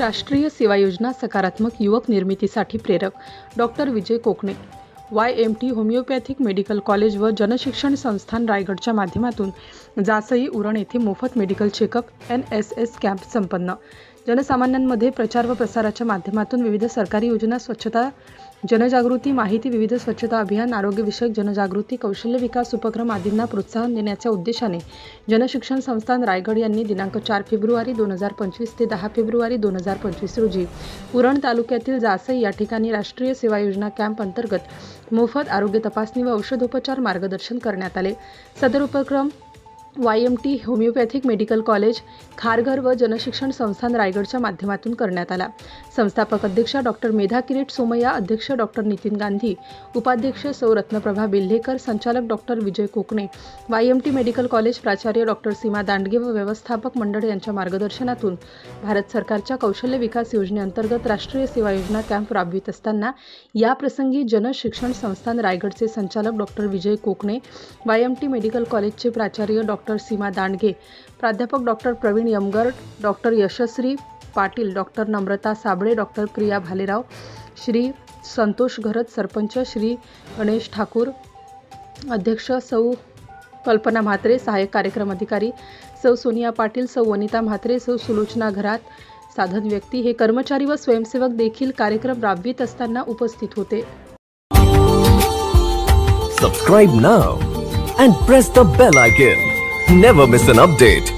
राष्ट्रीय सेवा योजना सकारात्मक युवक निर्मितीसाठी प्रेरक डॉक्टर विजय कोकणे YMT होमिओपॅथिक मेडिकल कॉलेज व जनशिक्षण संस्थान रायगडच्या माध्यमातून जासई उरण येथे मोफत मेडिकल चेकअप NSS कॅम्प संपन्न। जनसामान्यांमध्ये प्रचार व प्रसाराच्या माध्यमातून विविध सरकारी योजना, स्वच्छता जनजागृती, माहिती, विविध स्वच्छता अभियान, आरोग्यविषयक जनजागृती, कौशल्य विकास उपक्रम आदींना प्रोत्साहन देण्याच्या उद्देशाने जनशिक्षण संस्थान रायगड यांनी दिनांक 4 फेब्रुवारी 2025 ते 10 फेब्रुवारी 2025 रोजी उरण तालुक्यातील जासई या ठिकाणी राष्ट्रीय सेवा योजना कॅम्प अंतर्गत मोफत आरोग्य तपासणी व औषधोपचार मार्गदर्शन करण्यात आले। सदर उपक्रम YMT homeopathic medical college Kharghar व जनशिक्षण संस्थान रायगडच्या माध्यमातून करण्यात आला। संस्थापक अध्यक्षा डॉक्टर मेधा किरीट सोमय्या, अध्यक्ष डॉक्टर नितीन गांधी, उपाध्यक्ष सौ रत्नप्रभा बेल्हेकर, संचालक डॉक्टर विजय कोकणे, YMT मेडिकल कॉलेज प्राचार्य डॉक्टर सीमा दांडगे व व्यवस्थापक मंडळ यांच्या मार्गदर्शनातून भारत सरकारच्या कौशल्य विकास योजनेअंतर्गत राष्ट्रीय सेवा योजना कॅम्प राबवित असताना या प्रसंगी जनशिक्षण संस्थान रायगडचे संचालक डॉक्टर विजय कोकणे, YMT मेडिकल कॉलेजचे प्राचार्य डॉक्टर सीमा दांडगे, प्राध्यापक डॉक्टर प्रवीण यमगर, डॉक्टर यशस्वी पाटील, डॉक्टर नम्रता साबळे, डॉक्टर प्रिया भालेराव, श्री संतोष घरत, सरपंच श्री गणेश ठाकूर, अध्यक्ष सौ कल्पना म्हात्रे, सहाय्यक कार्यक्रम अधिकारी सौ सोनिया पाटील, सौ वनिता म्हात्रे, सौ सुलोचना घरात, साधन व्यक्ती हे कर्मचारी व स्वयंसेवक देखील कार्यक्रम राबवित असताना उपस्थित होते। Subscribe now and press the bell icon. Never miss an update.